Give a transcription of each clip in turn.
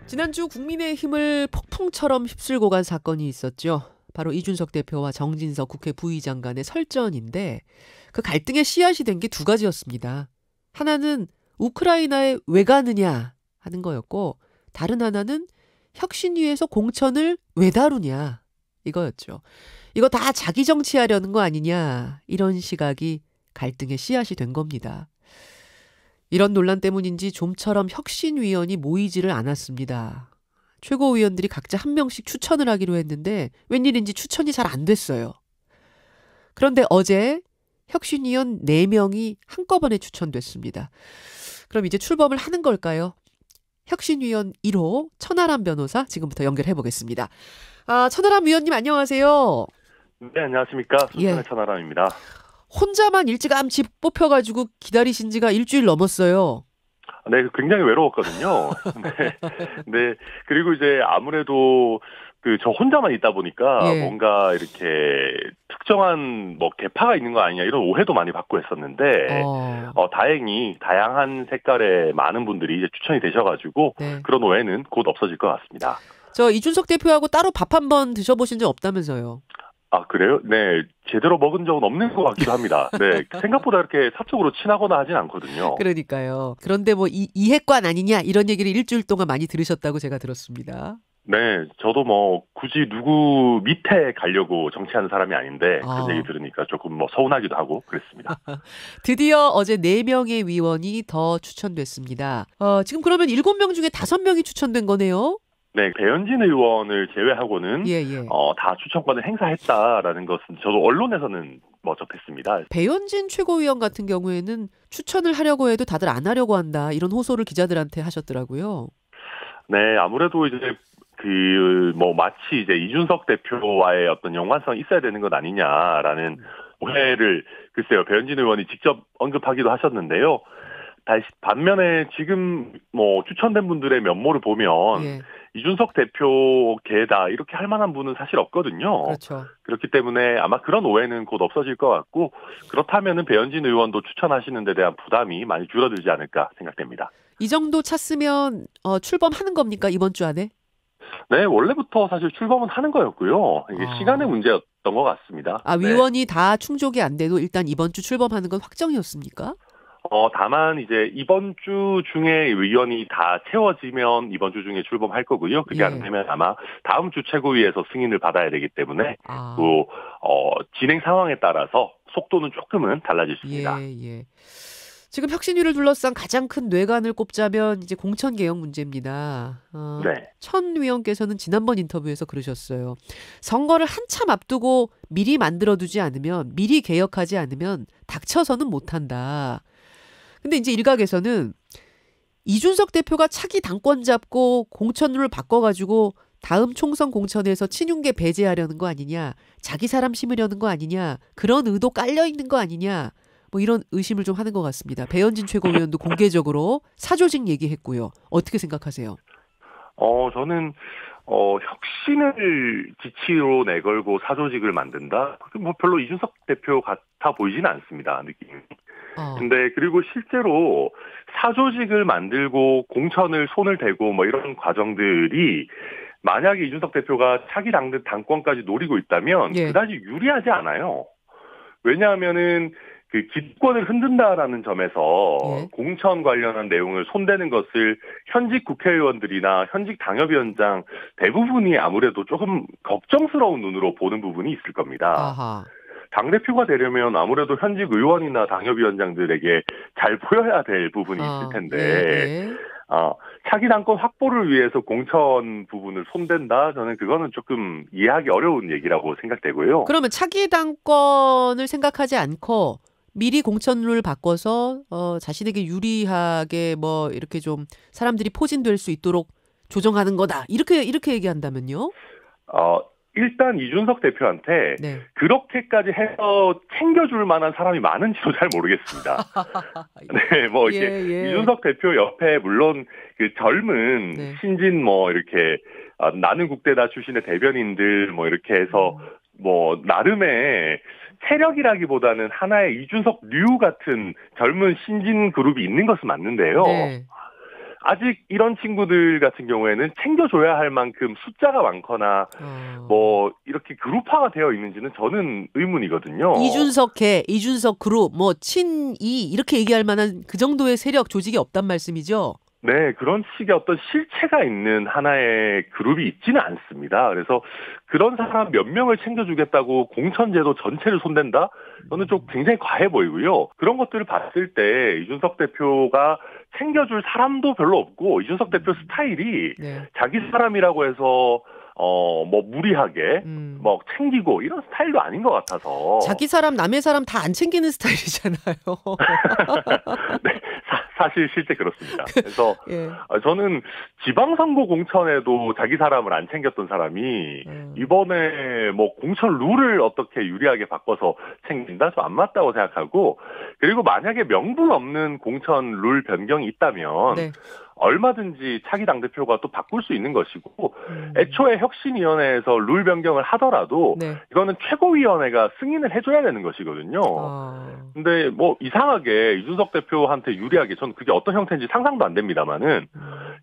지난주 국민의힘을 폭풍처럼 휩쓸고 간 사건이 있었죠. 바로 이준석 대표와 정진석 국회 부의장 간의 설전인데 그 갈등의 씨앗이 된 게 두 가지였습니다. 하나는 우크라이나에 왜 가느냐 하는 거였고 다른 하나는 혁신위에서 공천을 왜 다루냐 이거였죠. 이거 다 자기 정치하려는 거 아니냐 이런 시각이 갈등의 씨앗이 된 겁니다. 이런 논란 때문인지 좀처럼 혁신위원이 모이지를 않았습니다. 최고위원들이 각자 한 명씩 추천을 하기로 했는데 웬일인지 추천이 잘 안 됐어요. 그런데 어제 혁신위원 4명이 한꺼번에 추천됐습니다. 그럼 이제 출범을 하는 걸까요? 혁신위원 1호 천하람 변호사 지금부터 연결해 보겠습니다. 천하람 위원님 안녕하세요. 네, 안녕하십니까. 순천의 예. 천하람입니다. 혼자만 일찌감치 뽑혀가지고 기다리신 지가 일주일 넘었어요. 네, 굉장히 외로웠거든요. 네, 네. 그리고 이제 아무래도 저 혼자만 있다 보니까 예. 뭔가 이렇게 특정한 계파가 있는 거 아니냐 이런 오해도 많이 받고 했었는데, 다행히 다양한 색깔의 많은 분들이 이제 추천이 되셔가지고 네. 그런 오해는 곧 없어질 것 같습니다. 저 이준석 대표하고 따로 밥 한 번 드셔보신 적 없다면서요? 아, 그래요? 네, 제대로 먹은 적은 없는 것 같기도 합니다. 네, 생각보다 이렇게 사적으로 친하거나 하진 않거든요. 그러니까요. 그런데 뭐 이해관 아니냐 이런 얘기를 일주일 동안 많이 들으셨다고 제가 들었습니다. 네, 저도 굳이 누구 밑에 가려고 정치하는 사람이 아닌데 그런 얘기 들으니까 조금 서운하기도 하고 그랬습니다. 드디어 어제 4명의 위원이 더 추천됐습니다. 지금 그러면 7명 중에 5명이 추천된 거네요? 네, 배현진 의원을 제외하고는 예. 다 추천권을 행사했다라는 것은 저도 언론에서는 접했습니다. 배현진 최고위원 같은 경우에는 추천을 하려고 해도 다들 안 하려고 한다 이런 호소를 기자들한테 하셨더라고요. 네, 아무래도 이제 마치 이제 이준석 대표와의 어떤 연관성이 있어야 되는 것 아니냐라는 오해를 글쎄요, 배현진 의원이 직접 언급하기도 하셨는데요. 반면에 지금 추천된 분들의 면모를 보면 예. 이준석 대표계다 이렇게 할 만한 분은 사실 없거든요. 그렇죠. 그렇기 때문에 아마 그런 오해는 곧 없어질 것 같고, 그렇다면은 배현진 의원도 추천하시는 데 대한 부담이 많이 줄어들지 않을까 생각됩니다. 이 정도 찼으면 출범하는 겁니까 이번 주 안에? 네, 원래부터 사실 출범은 하는 거였고요. 이게 시간의 문제였던 것 같습니다. 위원이 다 충족이 안 돼도 일단 이번 주 출범하는 건 확정이었습니까? 다만 이제 이번 주 중에 의원이 다 채워지면 이번 주 중에 출범할 거고요. 그게 안 되면 아마 다음 주 최고위에서 승인을 받아야 되기 때문에 또 진행 상황에 따라서 속도는 조금은 달라질 수 있습니다. 예. 지금 혁신위를 둘러싼 가장 큰 뇌관을 꼽자면 이제 공천 개혁 문제입니다. 네. 천 위원께서는 지난번 인터뷰에서 그러셨어요. 선거를 한참 앞두고 미리 만들어두지 않으면, 미리 개혁하지 않으면 닥쳐서는 못한다. 근데 이제 일각에서는 이준석 대표가 차기 당권 잡고 공천룰을 바꿔가지고 다음 총선 공천에서 친윤계 배제하려는 거 아니냐, 자기 사람 심으려는 거 아니냐, 그런 의도 깔려있는 거 아니냐, 이런 의심을 좀 하는 것 같습니다. 배현진 최고위원도 공개적으로 사조직 얘기했고요. 어떻게 생각하세요? 저는 혁신을 지치로 내걸고 사조직을 만든다? 별로 이준석 대표 같아 보이지는 않습니다, 느낌이. 근데 그리고 실제로 사조직을 만들고 공천을 손을 대고 이런 과정들이 만약에 이준석 대표가 차기 당권까지 노리고 있다면 그다지 유리하지 않아요. 왜냐하면은 기득권을 흔든다라는 점에서 공천 관련한 내용을 손대는 것을 현직 국회의원들이나 현직 당협위원장 대부분이 아무래도 조금 걱정스러운 눈으로 보는 부분이 있을 겁니다. 당대표가 되려면 아무래도 현직 의원이나 당협위원장들에게 잘 보여야 될 부분이 있을 텐데 차기 당권 확보를 위해서 공천 부분을 손댄다? 저는 그거는 조금 이해하기 어려운 얘기라고 생각되고요. 그러면 차기 당권을 생각하지 않고 미리 공천룰 바꿔서 자신에게 유리하게 이렇게 좀 사람들이 포진될 수 있도록 조정하는 거다. 이렇게 얘기한다면요? 일단 이준석 대표한테 그렇게까지 해서 챙겨줄 만한 사람이 많은지도 잘 모르겠습니다. 네, 이렇게 이준석 대표 옆에 물론 젊은 신진 이렇게 나는 국대다 출신의 대변인들 이렇게 해서 나름의 세력이라기보다는 하나의 이준석 류 같은 젊은 신진 그룹이 있는 것은 맞는데요. 아직 이런 친구들 같은 경우에는 챙겨줘야 할 만큼 숫자가 많거나 뭐 이렇게 그룹화가 되어 있는지는 저는 의문이거든요. 이준석 개, 이준석 그룹, 뭐 친이 이렇게 얘기할 만한 그 정도의 세력 조직이 없단 말씀이죠. 네, 그런 식의 어떤 실체가 있는 하나의 그룹이 있지는 않습니다. 그래서 그런 사람 몇 명을 챙겨주겠다고 공천제도 전체를 손댄다? 저는 좀 굉장히 과해 보이고요. 그런 것들을 봤을 때 이준석 대표가 챙겨줄 사람도 별로 없고, 이준석 대표 스타일이 네. 자기 사람이라고 해서 뭐 무리하게 뭐 챙기고 이런 스타일도 아닌 것 같아서. 자기 사람 남의 사람 다 안 챙기는 스타일이잖아요. 네, 사실 실제 그렇습니다. 그래서 예. 저는 지방선거 공천에도 자기 사람을 안 챙겼던 사람이 이번에 뭐 공천 룰을 어떻게 유리하게 바꿔서 챙긴다? 좀 안 맞다고 생각하고, 그리고 만약에 명분 없는 공천 룰 변경이 있다면 네. 얼마든지 차기 당대표가 또 바꿀 수 있는 것이고, 애초에 혁신위원회에서 룰 변경을 하더라도 네. 이거는 최고위원회가 승인을 해줘야 되는 것이거든요. 근데 뭐 이상하게 이준석 대표한테 유리하게, 저는 그게 어떤 형태인지 상상도 안 됩니다만은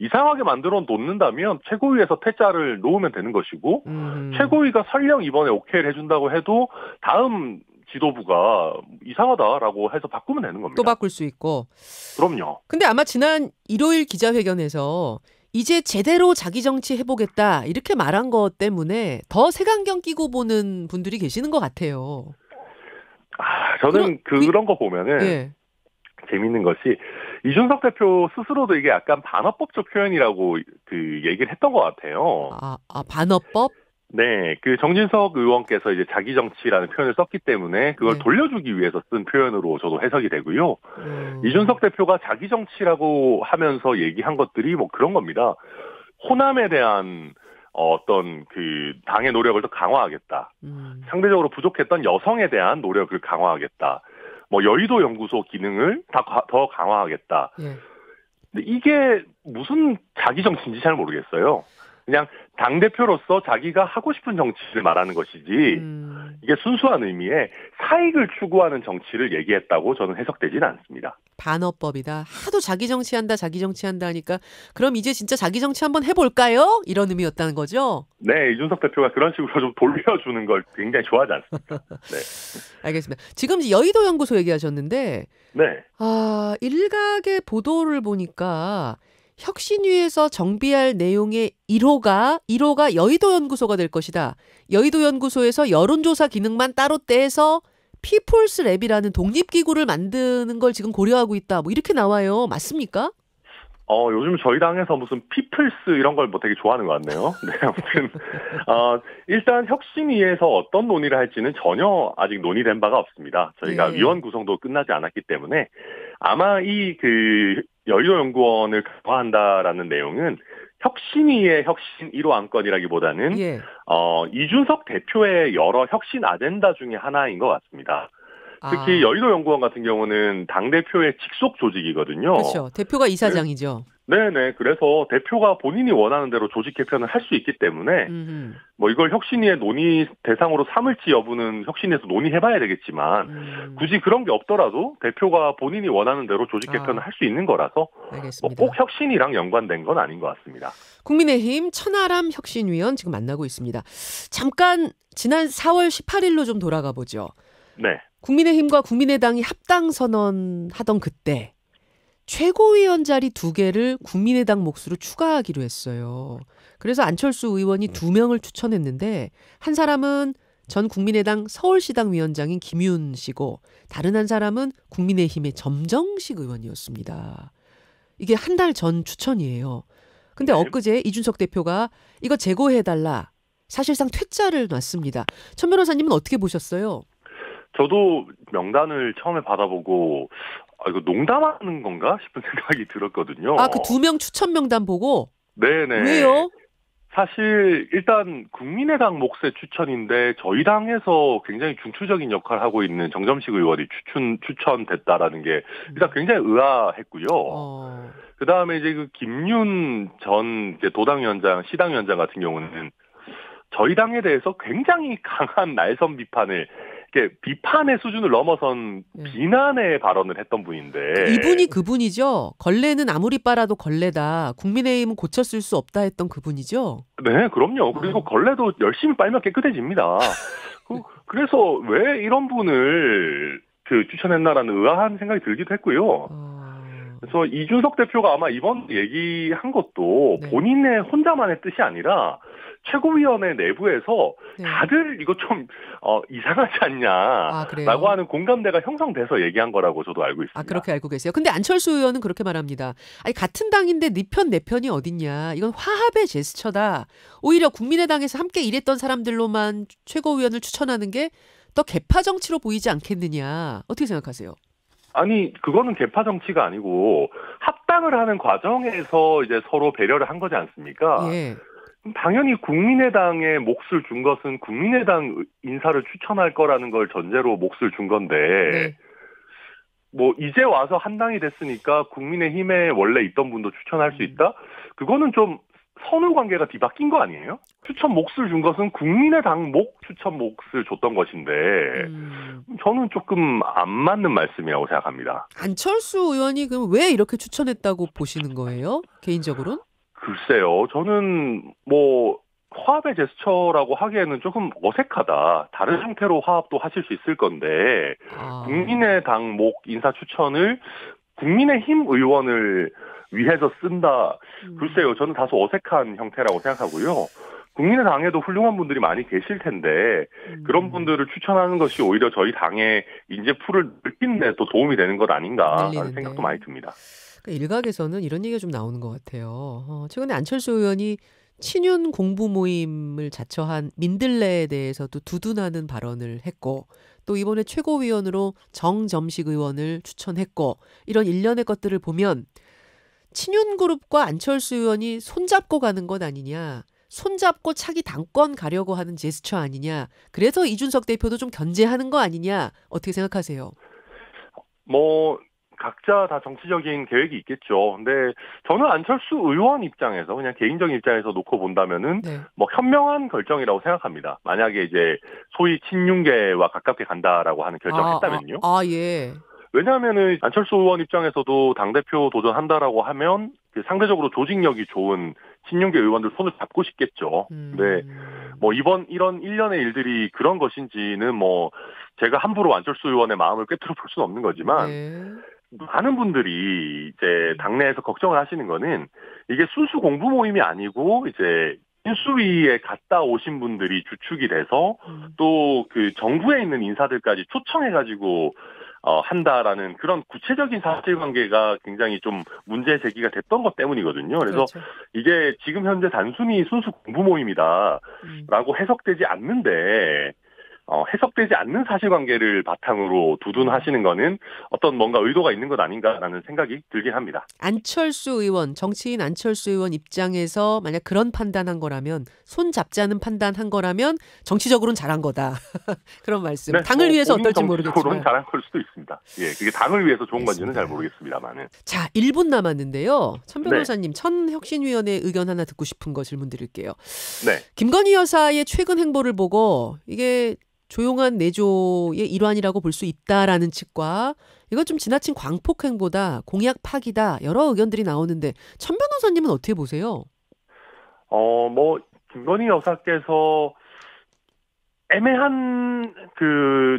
이상하게 만들어 놓는다면 최고위에서 퇴짜를 놓으면 되는 것이고, 최고위가 설령 이번에 오케이를 해준다고 해도 다음 지도부가 이상하다라고 해서 바꾸면 되는 겁니다. 또 바꿀 수 있고. 그럼요. 근데 아마 지난 일요일 기자회견에서 이제 제대로 자기 정치 해보겠다 이렇게 말한 것 때문에 더 색안경 끼고 보는 분들이 계시는 것 같아요. 저는 그런 거 보면은 예. 재밌는 것이, 이준석 대표 스스로도 이게 약간 반어법적 표현이라고 그 얘기를 했던 것 같아요. 반어법? 네, 그 정진석 의원께서 이제 자기 정치라는 표현을 썼기 때문에 그걸 네. 돌려주기 위해서 쓴 표현으로 저도 해석이 되고요. 이준석 대표가 자기 정치라고 하면서 얘기한 것들이 뭐 그런 겁니다. 호남에 대한 어떤 그 당의 노력을 더 강화하겠다. 상대적으로 부족했던 여성에 대한 노력을 강화하겠다. 뭐 여의도 연구소 기능을 더 강화하겠다. 예. 근데 이게 무슨 자기 정치인지 잘 모르겠어요. 그냥 당대표로서 자기가 하고 싶은 정치를 말하는 것이지, 이게 순수한 의미의 사익을 추구하는 정치를 얘기했다고 저는 해석되지는 않습니다. 반어법이다. 하도 자기 정치한다 하니까 그럼 이제 진짜 자기 정치 한번 해볼까요? 이런 의미였다는 거죠? 네, 이준석 대표가 그런 식으로 좀 돌려주는 걸 굉장히 좋아하지 않습니다. 네. 알겠습니다. 지금 여의도 연구소 얘기하셨는데, 네. 일각의 보도를 보니까 혁신위에서 정비할 내용의 1호가 여의도 연구소가 될 것이다. 여의도 연구소에서 여론조사 기능만 따로 떼서 피플스 랩이라는 독립기구를 만드는 걸 지금 고려하고 있다. 뭐 이렇게 나와요. 맞습니까? 요즘 저희 당에서 무슨 피플스 이런 걸 뭐 되게 좋아하는 것 같네요. 네, 아무튼, 일단 혁신위에서 어떤 논의를 할지는 전혀 아직 논의된 바가 없습니다. 저희가 위원 구성도 끝나지 않았기 때문에 아마 여의도 연구원을 강화한다라는 내용은 혁신위의 혁신 1호 안건이라기보다는 이준석 대표의 여러 혁신 아젠다 중에 하나인 것 같습니다. 특히 여의도 연구원 같은 경우는 당대표의 직속 조직이거든요. 그렇죠. 대표가 이사장이죠. 네네. 그래서 대표가 본인이 원하는 대로 조직 개편을 할 수 있기 때문에 뭐 이걸 혁신위의 논의 대상으로 삼을지 여부는 혁신위에서 논의해봐야 되겠지만 굳이 그런 게 없더라도 대표가 본인이 원하는 대로 조직 개편을 할 수 있는 거라서 뭐 꼭 혁신이랑 연관된 건 아닌 것 같습니다. 국민의힘 천하람 혁신위원 지금 만나고 있습니다. 잠깐 지난 4월 18일로 좀 돌아가 보죠. 네. 국민의힘과 국민의당이 합당 선언하던 그때 최고위원 자리 2개를 국민의당 몫으로 추가하기로 했어요. 그래서 안철수 의원이 2명을 추천했는데 한 사람은 전 국민의당 서울시당 위원장인 김윤 씨고 다른 한 사람은 국민의힘의 점정식 의원이었습니다. 이게 한 달 전 추천이에요. 근데 엊그제 이준석 대표가 이거 제고해달라. 사실상 퇴짜를 놨습니다. 천 변호사님은 어떻게 보셨어요? 저도 명단을 처음에 받아보고 이거 농담하는 건가 싶은 생각이 들었거든요. 그 2명 추천 명단 보고? 네네. 왜요? 사실 일단 국민의당 몫의 추천인데 저희 당에서 굉장히 중추적인 역할을 하고 있는 정점식 의원이 추천됐다라는 게 일단 굉장히 의아했고요. 그다음에 이제 그 김윤 전 도당위원장, 시당위원장 같은 경우는 저희 당에 대해서 굉장히 강한 날선 비판을 이렇게 비판의 수준을 넘어선 비난의 발언을 했던 분인데 이분이 그분이죠. 걸레는 아무리 빨아도 걸레다. 국민의힘은 고쳤을 수 없다 했던 그분이죠. 네, 그럼요. 그리고 걸레도 열심히 빨면 깨끗해집니다. 그래서 왜 이런 분을 추천했나라는 의아한 생각이 들기도 했고요. 그래서 이준석 대표가 아마 이번 얘기한 것도 본인의 혼자만의 뜻이 아니라 최고위원회 내부에서 다들 이거 좀 이상하지 않냐라고 하는 공감대가 형성돼서 얘기한 거라고 저도 알고 있습니다. 그렇게 알고 계세요. 근데 안철수 의원은 그렇게 말합니다. 아니 같은 당인데 네 편 내 편이 어딨냐. 이건 화합의 제스처다. 오히려 국민의당에서 함께 일했던 사람들로만 최고위원을 추천하는 게 더 계파 정치로 보이지 않겠느냐. 어떻게 생각하세요? 아니 그거는 계파 정치가 아니고 합당을 하는 과정에서 이제 서로 배려를 한 거지 않습니까? 예. 당연히 국민의당에 몫을 준 것은 국민의당 인사를 추천할 거라는 걸 전제로 몫을 준 건데 뭐 이제 와서 한당이 됐으니까 국민의힘에 원래 있던 분도 추천할 수 있다? 그거는 좀 선후 관계가 뒤바뀐 거 아니에요? 추천 몫을 준 것은 국민의당 추천 몫을 줬던 것인데 저는 조금 안 맞는 말씀이라고 생각합니다. 안철수 의원이 그럼 왜 이렇게 추천했다고 보시는 거예요? 개인적으로는? 글쎄요. 저는 뭐 화합의 제스처라고 하기에는 조금 어색하다. 다른 형태로 화합도 하실 수 있을 건데 국민의당 인사 추천을 국민의힘 의원을 위해서 쓴다. 글쎄요. 저는 다소 어색한 형태라고 생각하고요. 국민의당에도 훌륭한 분들이 많이 계실 텐데 그런 분들을 추천하는 것이 오히려 저희 당의 인재풀을 넓히는 데 또 도움이 되는 것 아닌가라는 생각도 많이 듭니다. 일각에서는 이런 얘기가 좀 나오는 것 같아요. 최근에 안철수 의원이 친윤 공부 모임을 자처한 민들레에 대해서도 두둔하는 발언을 했고 또 이번에 최고위원으로 정점식 의원을 추천했고 이런 일련의 것들을 보면 친윤 그룹과 안철수 의원이 손잡고 가는 것 아니냐. 손잡고 차기 당권 가려고 하는 제스처 아니냐. 그래서 이준석 대표도 좀 견제하는 거 아니냐. 어떻게 생각하세요? 뭐 각자 다 정치적인 계획이 있겠죠. 근데 저는 안철수 의원 입장에서 그냥 개인적인 입장에서 놓고 본다면은 뭐 현명한 결정이라고 생각합니다. 만약에 이제 소위 친윤계와 가깝게 간다라고 하는 결정했다면요. 예. 왜냐하면은 안철수 의원 입장에서도 당대표 도전한다라고 하면 상대적으로 조직력이 좋은 친윤계 의원들 손을 잡고 싶겠죠. 근데 뭐 이번 이런 일련의 일들이 그런 것인지는 뭐 제가 함부로 안철수 의원의 마음을 꿰뚫어 볼 수는 없는 거지만 많은 분들이 이제 당내에서 걱정을 하시는 거는 이게 순수 공부 모임이 아니고 이제 인수위에 갔다 오신 분들이 주축이 돼서 또 그 정부에 있는 인사들까지 초청해가지고 한다라는 그런 구체적인 사실관계가 굉장히 좀 문제 제기가 됐던 것 때문이거든요. 그래서 이게 지금 현재 단순히 순수 공부 모임이다라고 해석되지 않는데 해석되지 않는 사실관계를 바탕으로 두둔하시는 거는 어떤 뭔가 의도가 있는 것 아닌가라는 생각이 들긴 합니다. 안철수 의원, 정치인 안철수 의원 입장에서 만약 그런 판단한 거라면 손 잡자는 판단한 거라면 정치적으로는 잘한 거다. 그런 말씀. 네, 당을 위해서 어떨지 모르겠지만. 정치적으로는 잘한 걸 수도 있습니다. 예, 그게 당을 위해서 좋은 건지는 잘 모르겠습니다만은. 자, 1분 남았는데요. 천 변호사님, 천혁신위원회 의견 하나 듣고 싶은 거 질문 드릴게요. 네. 김건희 여사의 최근 행보를 보고 이게 조용한 내조의 일환이라고 볼 수 있다라는 측과 이건 좀 지나친 광폭행보다 공약 파기다 여러 의견들이 나오는데 천 변호사님은 어떻게 보세요? 뭐 김건희 여사께서 애매한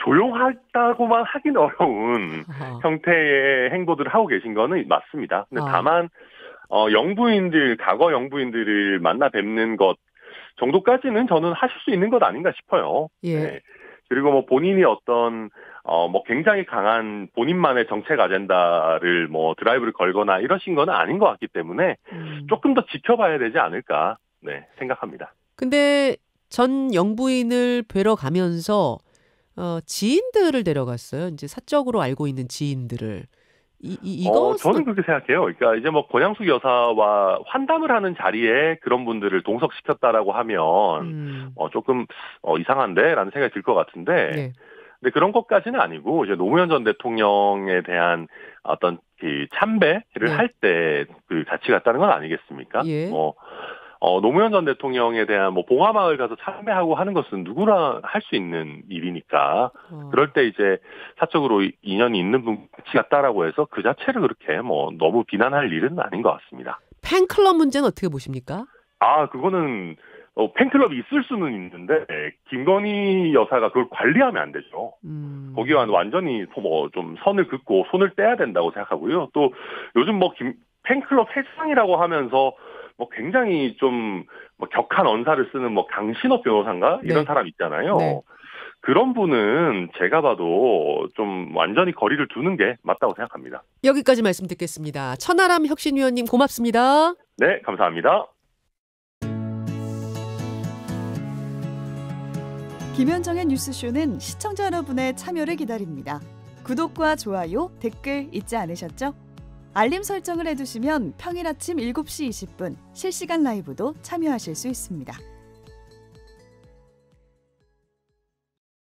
조용하다고만 하긴 어려운 형태의 행보들을 하고 계신 거는 맞습니다. 근데 다만 과거 영부인들을 만나 뵙는 것 정도까지는 저는 하실 수 있는 것 아닌가 싶어요. 예. 네. 그리고 뭐 본인이 어떤 뭐 굉장히 강한 본인만의 정책 아젠다를 뭐 드라이브를 걸거나 이러신 건 아닌 것 같기 때문에 조금 더 지켜봐야 되지 않을까 생각합니다. 근데 전 영부인을 뵈러 가면서 지인들을 데려갔어요. 이제 사적으로 알고 있는 지인들을. 저는 그렇게 생각해요. 그러니까 이제 뭐 권양숙 여사와 환담을 하는 자리에 그런 분들을 동석시켰다라고 하면 조금 이상한데라는 생각이 들 것 같은데, 근데 그런 것까지는 아니고 이제 노무현 전 대통령에 대한 어떤 그 참배를 할 때 그 같이 갔다는 건 아니겠습니까? 노무현 전 대통령에 대한 뭐 봉화마을 가서 참배하고 하는 것은 누구나 할 수 있는 일이니까 그럴 때 이제 사적으로 인연이 있는 분 같이 갔다라고 해서 그 자체를 그렇게 뭐 너무 비난할 일은 아닌 것 같습니다. 팬클럽 문제는 어떻게 보십니까? 그거는 팬클럽이 있을 수는 있는데 김건희 여사가 그걸 관리하면 안 되죠. 거기와 완전히 뭐 좀 선을 긋고 손을 떼야 된다고 생각하고요. 또 요즘 뭐 팬클럽 회장이라고 하면서 뭐 굉장히 좀 뭐 격한 언사를 쓰는 뭐 강신업 변호사인가 이런 네. 사람 있잖아요. 네. 그런 분은 제가 봐도 좀 완전히 거리를 두는 게 맞다고 생각합니다. 여기까지 말씀 듣겠습니다. 천하람 혁신위원님 고맙습니다. 네, 감사합니다. 김현정의 뉴스쇼는 시청자 여러분의 참여를 기다립니다. 구독과 좋아요, 댓글 잊지 않으셨죠? 알림 설정을 해두시면 평일 아침 7시 20분 실시간 라이브도 참여하실 수 있습니다.